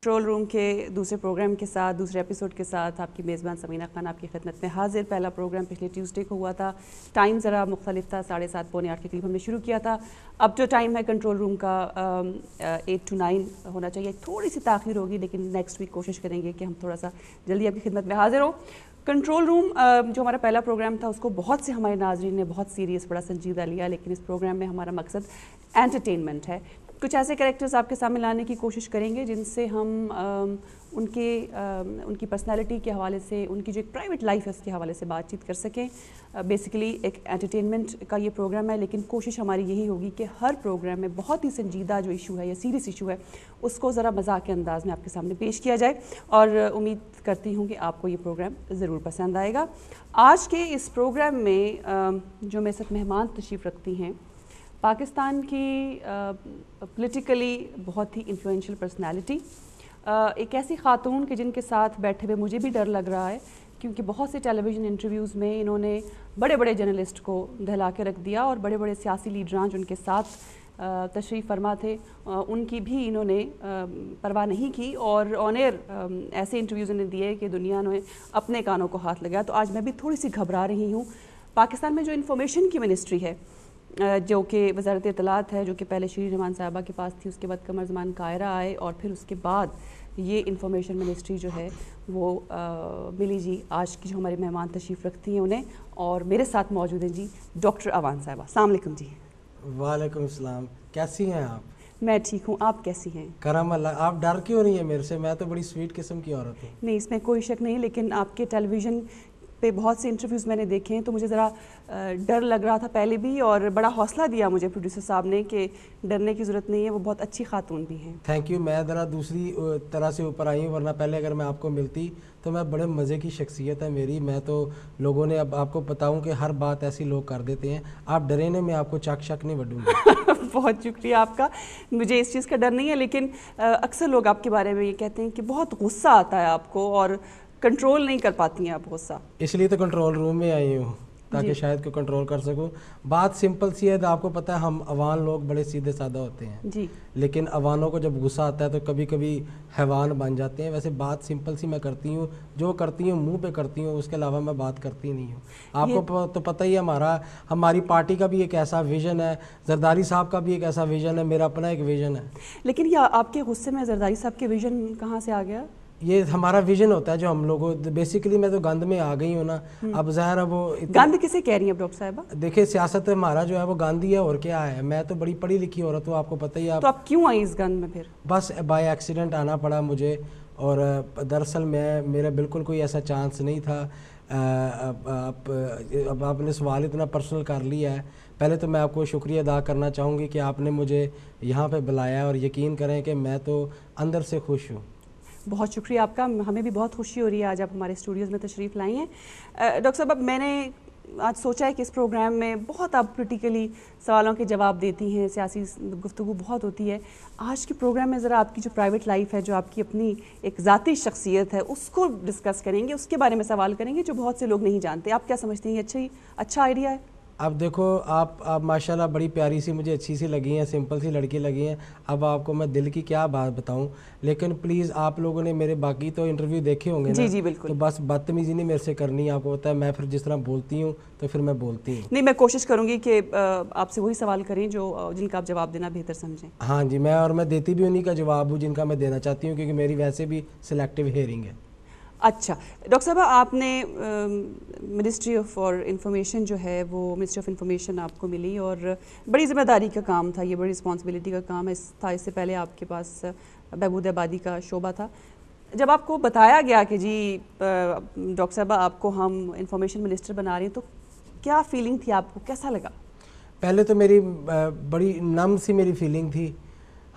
Control room کے دوسرے programme کے ساتھ دوسرے ایپیسوڈ کے ساتھ آپ کی میزبان سمینہ خان آپ کی خدمت میں حاضر. پہلا پروگرام پچھلے ٹیوزڈے کو ہوا تھا. ٹائم ذرا مختلف تھا, 7:30 پونے 8 کے قریب ہم نے شروع کیا تھا. اب جو ٹائم ہے کنٹرول روم کا 8 to 9 ہونا چاہیے. تھوڑی سی تاخیر ہوگی لیکن نیکسٹ ویک کوشش کریں گے کہ ہم تھوڑا سا جلدی آپ کی خدمت میں حاضر ہوں. کنٹرول روم جو ہمارا پہلا پروگرام تھا اس کو بہت سے ہمارے ناظرین نے بہت سیریس بڑا سنجیدہ لیا, لیکن اس پروگرام میں ہمارا مقصد انٹرٹینمنٹ ہے. کچھ ایسے کریکٹرز آپ کے سامنے لانے کی کوشش کریں گے جن سے ہم ان کی پرسنالٹی کے حوالے سے, ان کی جو ایک پرائیویٹ لائف ہے اس کے حوالے سے بات چیت کر سکیں. بیسیکلی ایک انٹرٹینمنٹ کا یہ پروگرام ہے, لیکن کوشش ہماری یہی ہوگی کہ ہر پروگرام میں بہت ہی سنجیدہ جو ایشو ہے یا سیریس ایشو ہے اس کو ذرا مزاح کے انداز میں آپ کے سامنے پیش کیا جائے, اور امید کرتی ہوں کہ آپ کو یہ پروگرام ضرور پسند آئے گا. آج کے اس پروگرام میں جو میرے ساتھ مہمان تشریف رکھتی ہیں, پاکستان کی پولیٹیکلی بہت ہی انفلوئنشل پرسنالٹی, ایک ایسی خاتون کہ جن کے ساتھ بیٹھے ہوئے مجھے بھی ڈر لگ رہا ہے, کیونکہ بہت سے ٹیلی ویژن انٹرویوز میں انہوں نے بڑے بڑے جرنلسٹ کو دہلا کے رکھ دیا, اور بڑے بڑے سیاسی لیڈران جو ان کے ساتھ تشریف فرما تھے ان کی بھی انہوں نے پرواہ نہیں کی, اور آن ایئر ایسے انٹرویوز انہیں دیے کہ دنیا نے اپنے کانوں کو ہاتھ لگایا. تو آج میں بھی تھوڑی سی گھبرا رہی ہوں. پاکستان میں جو انفارمیشن کی منسٹری ہے جو کہ وزارت اطلاعات ہے, جو کہ پہلے شیریں رحمان صاحبہ کے پاس تھی, اس کے بعد قمر زمان قاہرہ آئے, اور پھر اس کے بعد یہ انفارمیشن منسٹری جو ہے وہ ملی جی آج کی جو ہمارے مہمان تشریف رکھتی ہیں انہیں. اور میرے ساتھ موجود ہیں جی ڈاکٹر اوان صاحبہ. السلام علیکم جی. وعلیکم السلام. کیسی ہیں آپ؟ میں ٹھیک ہوں, آپ کیسی ہیں؟ کرم اللہ. آپ ڈر کیوں رہی ہیں میرے سے؟ میں تو بڑی سویٹ قسم کی عورت ہوں. نہیں, اس میں کوئی شک نہیں, لیکن آپ کے ٹیلی ویژن پہ بہت سے انٹرویوز میں نے دیکھے ہیں تو مجھے ذرا ڈر لگ رہا تھا پہلے بھی, اور بڑا حوصلہ دیا مجھے پروڈیوسر صاحب نے کہ ڈرنے کی ضرورت نہیں ہے, وہ بہت اچھی خاتون بھی ہیں. Thank you. میں ذرا دوسری طرح سے اوپر آئی ہوں, ورنہ پہلے اگر میں آپ کو ملتی تو میں بڑے مزے کی شخصیت ہے میری. میں تو لوگوں نے اب آپ کو بتاؤں کہ ہر بات ایسی لوگ کر دیتے ہیں. آپ ڈرے نے میں آپ کو چک شک نہیں وڈوں گا. بہت شکریہ آپ کا. مجھے اس چیز کا ڈر نہیں ہے, لیکن اکثر لوگ آپ کے بارے میں یہ کہتے ہیں کہ بہت غصہ آتا ہے آپ کو اور کنٹرول نہیں کر پاتی ہیں آپ غصہ. اس لیے تو کنٹرول روم میں آئی ہوں تاکہ شاید کو کنٹرول کر سکوں. بات سمپل سی ہے, آپ کو پتہ ہے ہم عوام لوگ بڑے سیدھے سادہ ہوتے ہیں جی, لیکن عوانوں کو جب غصہ آتا ہے تو کبھی کبھی حیوان بن جاتے ہیں. ویسے بات سمپل سی میں کرتی ہوں, جو کرتی ہوں منہ پہ کرتی ہوں, اس کے علاوہ میں بات کرتی نہیں ہوں. آپ کو تو پتہ ہی ہے ہماری پارٹی کا بھی ایک ایسا ویژن ہے, زرداری صاحب کا بھی ایک ایسا ویژن ہے, میرا اپنا ایک ویژن ہے. لیکن یہ آپ کے غصے میں زرداری صاحب کے ویژن کہاں سے آ گیا؟ یہ ہمارا ویژن ہوتا ہے جو ہم لوگوں, بیسیکلی میں تو گند میں آ گئی ہوں نا. اب ظاہر ہے وہ گند کسے کہہ رہی ہیں ڈاکٹر صاحبہ؟ دیکھیں سیاست ہمارا جو ہے وہ گاندھی ہے, اور کیا ہے. میں تو بڑی پڑھی لکھی عورت ہوں, آپ کو پتہ ہی ہے. تو آپ کیوں آئی اس گند میں پھر؟ بس بائی ایکسیڈنٹ آنا پڑا مجھے, اور دراصل میرا بالکل کوئی ایسا چانس نہیں تھا. اب آپ نے سوال اتنا پرسنل کر لیا ہے. پہلے تو میں آپ کو شکریہ ادا کرنا چاہوں گی کہ آپ نے مجھے یہاں پہ بلایا ہے, اور یقین کریں کہ میں تو اندر سے خوش ہوں. بہت شکریہ آپ کا. ہمیں بھی بہت خوشی ہو رہی ہے آج آپ ہمارے اسٹوڈیوز میں تشریف لائی ہیں. ڈاکٹر صاحب, اب میں نے آج سوچا ہے کہ اس پروگرام میں بہت آپ پولیٹیکلی سوالوں کے جواب دیتی ہیں, سیاسی گفتگو بہت ہوتی ہے. آج کے پروگرام میں ذرا آپ کی جو پرائیویٹ لائف ہے, جو آپ کی اپنی ایک ذاتی شخصیت ہے, اس کو ڈسکس کریں گے, اس کے بارے میں سوال کریں گے جو بہت سے لوگ نہیں جانتے. آپ کیا سمجھتے ہیں یہ اچھا آئیڈیا ہے؟ اب دیکھو آپ ماشاءاللہ بڑی پیاری سی مجھے اچھی سی لگی ہیں, سمپل سی لڑکی لگی ہیں. اب آپ کو میں دل کی کیا بات بتاؤں, لیکن پلیز آپ لوگوں نے میرے باقی تو انٹرویو دیکھے ہوں گے نا. جی بالکل. تو بس بدتمیزی نہیں میرے سے کرنی ہے. آپ کو پتہ ہے میں پھر جس طرح بولتی ہوں تو پھر میں بولتی ہوں. نہیں, میں کوشش کروں گی کہ آپ سے وہی سوال کریں جن کا آپ جواب دینا بہتر سمجھیں. ہاں جی, میں دیتی بھی انہی کا جواب ہوں جن کا میں دینا چاہتی ہوں, کیونکہ میری ویسے بھی سلیکٹیو ہیئرنگ ہے. اچھا ڈاکٹر صاحبہ, آپ نے منسٹری آف انفارمیشن جو ہے وہ منسٹری آف انفارمیشن آپ کو ملی, اور بڑی ذمہ داری کا کام تھا یہ, بڑی رسپانسبلٹی کا کام تھا. اس سے پہلے آپ کے پاس بہبود آبادی کا شعبہ تھا. جب آپ کو بتایا گیا کہ جی ڈاکٹر صاحبہ آپ کو ہم انفارمیشن منسٹر بنا رہے ہیں, تو کیا فیلنگ تھی آپ کو, کیسا لگا؟ پہلے تو میری بڑی نم سی میری فیلنگ تھی.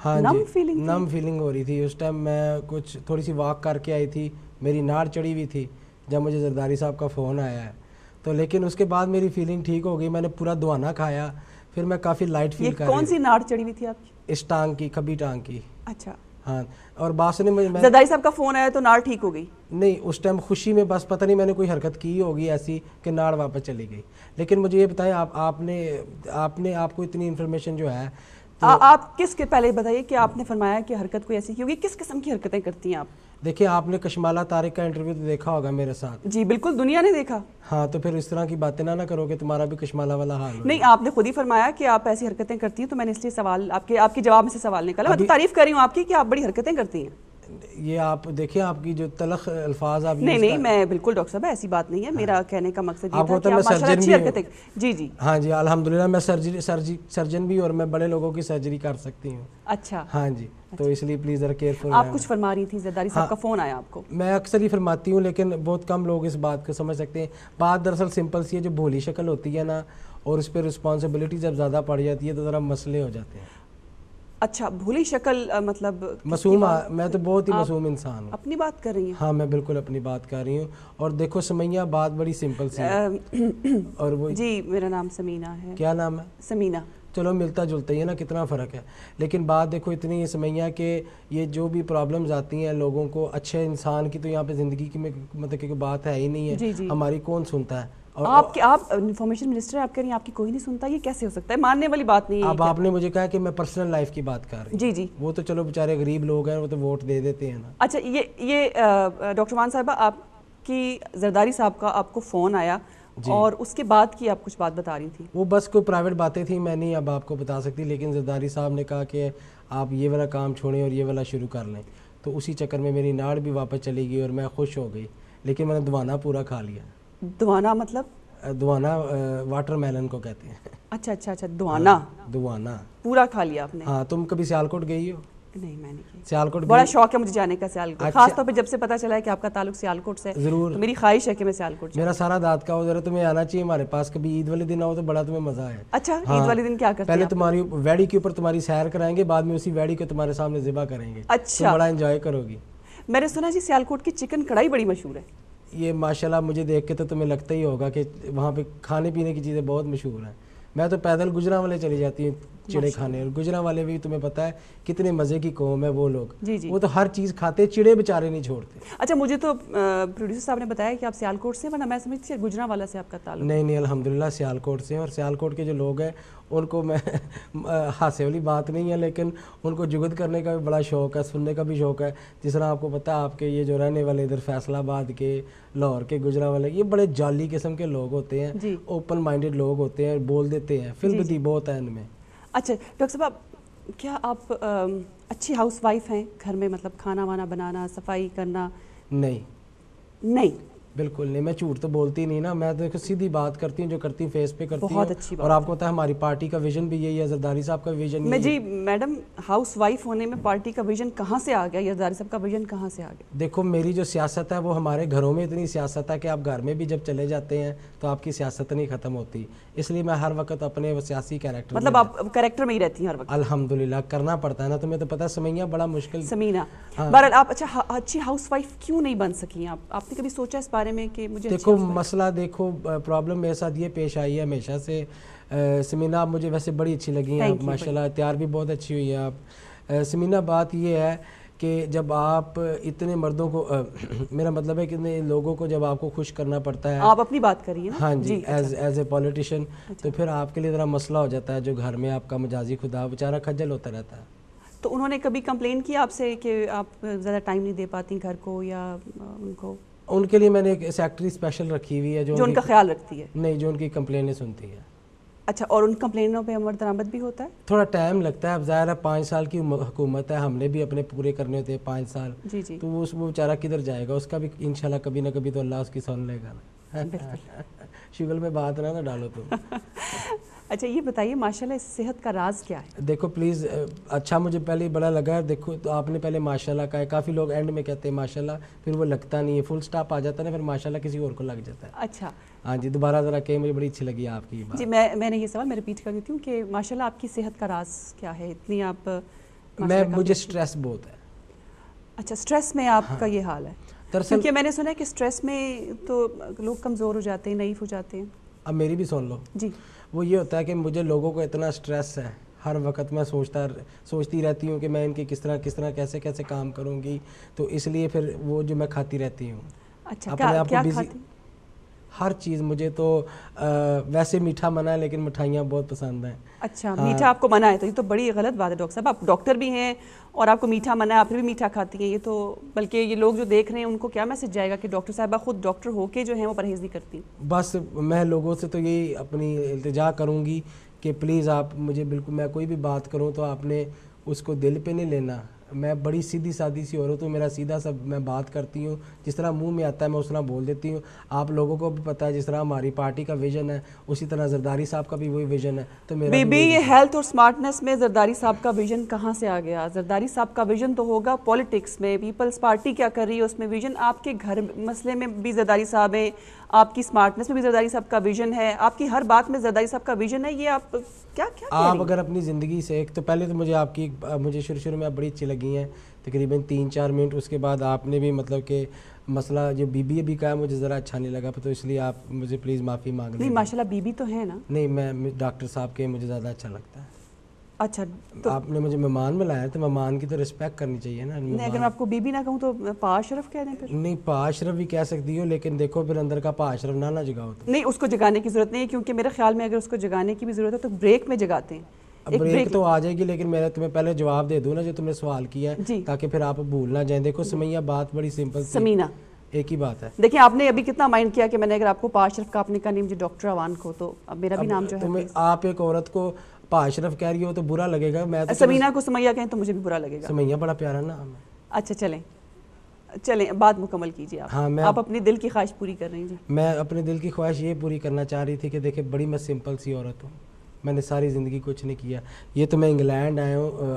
ہاں جی, نم فیلنگ ہو رہی تھی اس ٹائم. میں کچھ تھوڑی سی واک کر کے آئی تھی, میری ناڑ چڑھی ہوئی تھی جب مجھے زرداری صاحب کا فون آیا ہے. تو لیکن اس کے بعد میری فیلنگ ٹھیک ہو گئی, میں نے پورا دوانا کھایا, پھر میں کافی لائٹ فیل کر رہی. کون سی ناڑ چڑھی ہوئی تھی آپ کی؟ اس ٹانگ کی, کھبی ٹانگ کی. اچھا. ہاں, اور باس نے مجھے زرداری صاحب کا فون آیا تو ناڑ ٹھیک ہو گئی؟ نہیں, اس ٹائم خوشی میں بس پتہ نہیں میں نے کوئی حرکت کی ہوگی ایسی کہ ناڑ واپس چلی گئی. لیکن مجھے یہ بتائیں آپ کو اتنی انفارمیشن جو ہے آپ کس کے پہلے بتائیے کہ آپ نے فرمایا کہ حرکت کوئی ایسی کی ہوگی, کس قسم کی حرکتیں کرتی ہیں آپ؟ دیکھیں آپ نے کشمالہ طارق کا انٹرویو تو دیکھا ہوگا میرے ساتھ. جی بالکل, دنیا نے دیکھا. ہاں تو پھر اس طرح کی باتیں نہ کرو کہ تمہارا بھی کشمالہ والا حال ہو. نہیں, آپ نے خود ہی فرمایا کہ آپ ایسی حرکتیں کرتی ہیں, تو میں نے اس لیے سوال آپ کے جواب میں سے سوال نکالا. میں تو تعریف کر رہی ہوں آپ کی کہ آپ بڑی حرکتیں کرتی ہیں. یہ آپ دیکھیں آپ کی جو تلخ الفاظ آپ نہیں میں بالکل ڈاکٹر صاحب ایسی بات نہیں ہے. میرا کہنے کا مقصد یہ تھا کہ آپ ماشاءاللہ اچھی حرکتیں. جی ہاں جی الحمدللہ میں سرجن بھی اور میں بڑے لوگوں کی سرجری کر سکتی ہوں. اچھا ہاں جی, تو اس لیے پلیز ذرا کیئرفل. آپ کچھ فرما رہی تھی, زرداری صاحب کا فون آیا آپ کو. میں اکثر ہی فرماتی ہوں لیکن بہت کم لوگ اس بات کو سمجھ سکتے ہیں. بات دراصل سمپل سی ہے, جو بھولی شکل ہوتی ہے نا اور اس پہ رسپانسبلٹی جب زیادہ پڑ جاتی ہے تو ذرا مسئلے ہو جاتے ہیں. اچھا, بھولی شکل مطلب معصوم, میں تو بہت ہی معصوم انسان ہوں. اپنی بات کر رہی ہیں؟ ہاں میں بالکل اپنی بات کر رہی ہوں. اور دیکھو سمیہ بات بڑی سمپل سی ہے. اور وہ جی میرا نام سمینہ ہے. کیا نام ہے؟ سمینہ. چلو ملتا جلتا ہی ہے نا, کتنا فرق ہے. لیکن بات دیکھو اتنی ہے سمیہ کہ یہ جو بھی پرابلمز آتی ہیں لوگوں کو, اچھے انسان کی تو یہاں پہ زندگی کی مطلب کہ بات ہے ہی نہیں ہے. ہماری کون سنتا ہے؟ آپ انفارمیشن منسٹر آپ کہہ رہی ہیں آپ کی کوئی نہیں سنتا, یہ کیسے ہو سکتا ہے؟ ماننے والی بات نہیں ہے. اب آپ نے مجھے کہا کہ میں پرسنل لائف کی بات کر رہی ہوں. جی وہ تو چلو بیچارے غریب لوگ ہیں, وہ تو ووٹ دے دیتے ہیں نا. اچھا یہ ڈاکٹر مان صاحبہ, آپ کی زرداری صاحب کا آپ کو فون آیا اور اس کے بعد کی آپ کچھ بات بتا رہی تھی. وہ بس کوئی پرائیویٹ باتیں تھیں, میں نہیں اب آپ کو بتا سکتی. لیکن زرداری صاحب نے کہا کہ آپ یہ والا کام چھوڑیں اور یہ والا شروع کر لیں. تو اسی چکر میں میری ناڑ بھی واپس چلی گئی اور میں خوش ہو گئی. لیکن میں نے دوانا پورا کھا لیا. دوانا مطلب؟ دوانا واٹر میلن کو کہتے ہیں. اچھا دوانا. دوانا پورا کھا لیا آپ نے؟ ہاں. تم کبھی سیالکوٹ گئی ہو؟ نہیں میں نہیں. سیالکوٹ بڑا شوق ہے مجھے جانے کا سیالکوٹ, خاص طور پہ جب سے پتا چلا ہے کہ آپ کا تعلق سیالکوٹ سے. ضرور, تو میری خواہش ہے کہ میں سیالکوٹ جاؤں. میرا سارا داد کا ادھر, تمہیں آنا چاہیے ہمارے پاس. کبھی عید والے دن آؤ تو بڑا تمہیں مزہ ہے. اچھا عید والے دن کیا کرتے ہیں؟ پہلے تمہاری ویڑی کے اوپر تمہاری سیر کرائیں گے, بعد میں اسی ویڑی کو تمہارے سامنے ذبح کریں گے. اچھا, بڑا انجوائے کرو گی. میں نے سنا جی سیالکوٹ کی چکن کڑھائی بڑی مشہور ہے. یہ ماشاءاللہ مجھے دیکھ کے تو تمہیں لگتا ہی ہوگا کہ وہاں پہ کھانے پینے کی چیزیں بہت مشہور ہیں. میں تو پیدل گجراں والے چلی جاتی ہوں چڑے کھانے, اور گجراں والے بھی تمہیں پتہ ہے کتنے مزے کی قوم ہے وہ لوگ. وہ تو ہر چیز کھاتے, چڑے بیچارے نہیں چھوڑتے. اچھا مجھے تو پروڈیوسر صاحب نے بتایا کہ آپ سیالکوٹ سے, ورنہ میں سمجھتی تھی گجراں والا سے آپ کا تعلق. نہیں الحمدللہ سیالکوٹ سے. اور سیالکوٹ کے جو لوگ ہیں ان کو میں ہاسے والی بات نہیں ہے, لیکن ان کو جگت کرنے کا بھی بڑا شوق ہے, سننے کا بھی شوق ہے. جس طرح آپ کو پتہ ہے آپ کے یہ جو رہنے والے ادھر فیصل آباد کے, لاہور کے, گجراں والے, یہ بڑے جعلی قسم کے لوگ ہوتے ہیں, اوپن مائنڈڈ لوگ ہوتے ہیں, بول دیتے ہیں, فلبتی بہت ہے ان میں. اچھا ڈاکٹر صاحب, کیا آپ اچھی ہاؤس وائف ہیں گھر میں, مطلب کھانا وانا بنانا, صفائی کرنا؟ نہیں بالکل نہیں. میں جھوٹ تو بولتی نہیں نا, میں تو سیدھی بات کرتی ہوں, جو کرتی ہوں فیس پہ کرتی ہوں. بہت اچھی بات. اور آپ کو پتہ ہے ہماری پارٹی کا ویژن بھی یہی ہے, زرداری صاحب کا ویژن. میں جی میڈم ہاؤس وائف ہونے میں پارٹی کا ویژن کہاں سے آ گیا, زرداری صاحب کا ویژن کہاں سے آ گیا؟ دیکھو میری جو سیاست ہے وہ ہمارے گھروں میں اتنی سیاست ہے کہ آپ گھر میں بھی جب چلے جاتے ہیں تو آپ کی سیاست نہیں ختم ہوتی. اس لیے میں ہر وقت اپنے سیاسی کیریکٹر, مطلب آپ کیریکٹر میں ہی رہتی ہیں ہر وقت؟ الحمدللہ کرنا پڑتا ہے نا, تمہیں تو پتہ ہے سمیہ بڑا مشکل. سمینہ بہرحال آپ اچھی ہاؤس وائف کیوں نہیں بن سکی؟ آپ نے کبھی سوچا اس بارے میں کہ مجھے دیکھو مسئلہ, دیکھو پرابلم میرے ساتھ یہ پیش آئی ہے ہمیشہ سے. سمینہ آپ مجھے ویسے بڑی اچھی لگی ہیں, آپ ماشاءاللہ تیار بھی بہت اچھی ہوئی ہیں آپ. سمینہ بات یہ ہے کہ جب آپ اتنے مردوں کو, میرا مطلب ہے کہ اتنے لوگوں کو جب آپ کو خوش کرنا پڑتا ہے, آپ اپنی بات کریے نا. ہاں جی, ایز اے پولیٹیشین, تو پھر آپ کے لیے ذرا مسئلہ ہو جاتا ہے. جو گھر میں آپ کا مجازی خدا بیچارہ کھجل ہوتا رہتا ہے. تو انہوں نے کبھی کمپلین کی آپ سے کہ آپ زیادہ ٹائم نہیں دے پاتی گھر کو, یا ان کو؟ ان کے لیے میں نے ایک سیکٹری اسپیشل رکھی ہوئی ہے جو ان کا خیال رکھتی ہے. نہیں, جو ان کی کمپلینیں سنتی ہے. اچھا, اور ان کمپلینوں پہ عمل درآمد بھی ہوتا ہے؟ تھوڑا ٹائم لگتا ہے. اب ظاہر ہے 5 سال کی حکومت ہے, ہم نے بھی اپنے پورے کرنے ہوتے ہیں 5 سال. تو وہ بیچارہ کدھر جائے گا, اس کا بھی انشاءاللہ کبھی نہ کبھی تو اللہ اس کی سن لے گا نا. شگل میں بات نہ ڈالو تم. اچھا یہ بتائیے ماشاءاللہ اس صحت کا راز کیا ہے؟ دیکھو پلیز, اچھا مجھے پہلے بڑا لگا. دیکھو تو آپ نے پہلے ماشاءاللہ کہا ہے, کافی لوگ اینڈ میں کہتے ہیں ماشاءاللہ, پھر وہ لگتا نہیں ہے, فل سٹاپ آ جاتا ہے نا, پھر ماشاءاللہ کسی اور کو لگ جاتا ہے. اچھا ہاں جی, دوبارہ ذرا کہیں, مجھے بڑی اچھی لگی آپ کی بات. جی میں نے یہ سوال میں ریپیٹ کر دیتی ہوں کہ ماشاءاللہ آپ کی صحت کا راز کیا ہے اتنی آپ؟ مجھے سٹریس بہت ہے. اچھا سٹریس میں آپ کا یہ حال ہے؟ کیونکہ میں نے سنا ہے کہ سٹریس میں تو لوگ کمزور ہو جاتے ہیں, نائف ہو جاتے ہیں. اب میری بھی سن لو. جی. وہ یہ ہوتا ہے کہ مجھے لوگوں کو اتنا سٹریس ہے, ہر وقت میں سوچتی رہتی ہوں کہ میں ان کی کس طرح کیسے کام کروں گی, تو اس لیے پھر وہ جو میں کھاتی رہتی ہوں. اچھا کیا کھاتی؟ ہر چیز مجھے تو ویسے میٹھا منع ہے لیکن مٹھائیاں بہت پسند ہیں. اچھا میٹھا آپ کو منع ہے تو یہ تو بڑی غلط بات ہے ڈاکٹر صاحب. آپ ڈاکٹر بھی ہیں اور آپ کو میٹھا منع ہے, آپ پھر بھی میٹھا کھاتی ہیں, یہ تو بلکہ یہ لوگ جو دیکھ رہے ہیں ان کو کیا میسج جائے گا کہ ڈاکٹر صاحبہ خود ڈاکٹر ہو کے جو ہیں وہ پرہیز نہیں کرتی. بس میں لوگوں سے تو یہی اپنی التجا کروں گی کہ پلیز آپ مجھے بالکل, میں کوئی بھی بات کروں تو آپ نے اس کو دل پہ نہیں لینا. میں بڑی سیدھی سادی سی عورت ہوں, میرا سیدھا سا میں بات کرتی ہوں, جس طرح منہ میں آتا ہے میں اس طرح بول دیتی ہوں. آپ لوگوں کو بھی پتہ ہے جس طرح ہماری پارٹی کا ویژن ہے اسی طرح زرداری صاحب کا بھی وہی ویژن ہے. تو میرا بی یہ ہیلتھ اور سمارٹنس میں زرداری صاحب کا ویژن کہاں سے آ گیا؟ زرداری صاحب کا ویژن تو ہوگا پولیٹکس میں, پیپلز پارٹی کیا کر رہی ہے اس میں ویژن. آپ کے گھر مسئلے میں بھی زرداری صاحب ہیں, آپ کی سمارٹنس میں بھی زرداری صاحب کا ویژن ہے, آپ کی ہر بات میں زرداری صاحب کا ویژن ہے. یہ آپ کیا کیا آپ اگر اپنی زندگی سے ایک تو پہلے تو مجھے آپ کی مجھے شروع میں بڑی اچھی لگی ہیں تقریباً 3-4 منٹ. اس کے بعد آپ نے بھی مطلب کہ مسئلہ جو بی بی بھی کہا مجھے ذرا اچھا نہیں لگا, تو اس لیے آپ مجھے پلیز معافی مانگ لیں. نہیں ماشاء اللہ بی بی تو ہے نا. نہیں میں ڈاکٹر صاحب کے مجھے زیادہ اچھا لگتا ہے. اچھا آپ نے مجھے مہمان بلایا تو مہمان کی تو رسپیکٹ کرنی چاہیے نا. نہیں اگر میں آپ کو بی بی نہ کہوں تو پا اشرف کہہ دیں پھر. نہیں پا اشرف بھی کہہ سکتی ہو لیکن دیکھو پھر اندر کا پا اشرف نہ جگاؤ. نہیں اس کو جگانے کی ضرورت نہیں ہے کیونکہ میرے خیال میں اگر اس کو جگانے کی بھی ضرورت ہے تو بریک میں جگاتے ہیں. بریک تو آ جائے گی لیکن میں تمہیں پہلے جواب دے دوں نا جو تم نے سوال کیا ہے تاکہ پھر آپ بھول نہ جائیں. دیکھو سمیہ بات بڑی سمپل تھی, سمینہ ایک ہی بات ہے. دیکھیں آپ نے ابھی کتنا مائنڈ کیا کہ میں نے اگر آپ کو پا اشرف کا آپ نے کہا نہیں مجھے ڈاکٹر اوان کو, تو اب میرا بھی نام جو ہے آپ ایک عورت کو پا اشرف کہہ رہی ہو تو برا لگے گا. میں سمینہ کو سمیہ کہیں تو مجھے بھی برا لگے گا. سمیہ بڑا پیارا نام ہے. اچھا چلیں بات مکمل کیجیے آپ. ہاں آپ اپنی دل کی خواہش پوری کر رہی ہیں. جی میں اپنے دل کی خواہش یہ پوری کرنا چاہ رہی تھی کہ دیکھیں بڑی میں سمپل سی عورت ہوں, میں نے ساری زندگی کچھ نہیں کیا. یہ تو میں انگلینڈ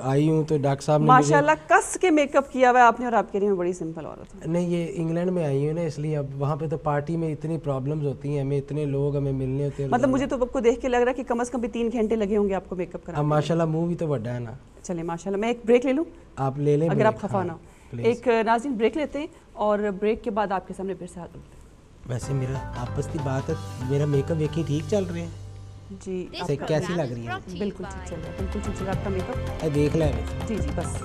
آئی ہوں تو ڈاکٹر صاحب نے ماشاءاللہ کس کے میک اپ کیا ہوا ہے آپ نے اور آپ کہہ رہی ہیں بڑی سمپل عورت ہوں. نہیں یہ انگلینڈ میں آئی ہوں نا اس لیے. اب وہاں پہ تو پارٹی میں اتنی پرابلمز ہوتی ہیں, ہمیں اتنے لوگ ہمیں ملنے ہوتے ہیں. مطلب مجھے تو آپ کو دیکھ کے لگ رہا ہے کہ کم از کم بھی 3 گھنٹے لگے ہوں گے آپ کو میک اپ کرنے. اب ماشاءاللہ منہ بھی تو بڑا ہے نا. چلیں ماشاءاللہ میں ایک بریک لے لوں. آپ لے لیں اگر آپ خفا نہ ہو. ایک ناظرین بریک لیتے ہیں اور بریک کے بعد آپ کے سامنے پھر سے ہاتھ دھوتے ہیں. ویسے میرا آپس کی بات ہے, میرا میک اپ یقین ٹھیک چل رہے ہیں جی کیسی لگ رہی ہے؟ بالکل ٹھیک چل رہا ہے, بالکل ٹھیک چل رہا ہے آپ کا میک اپ. دیکھ لیں جی بس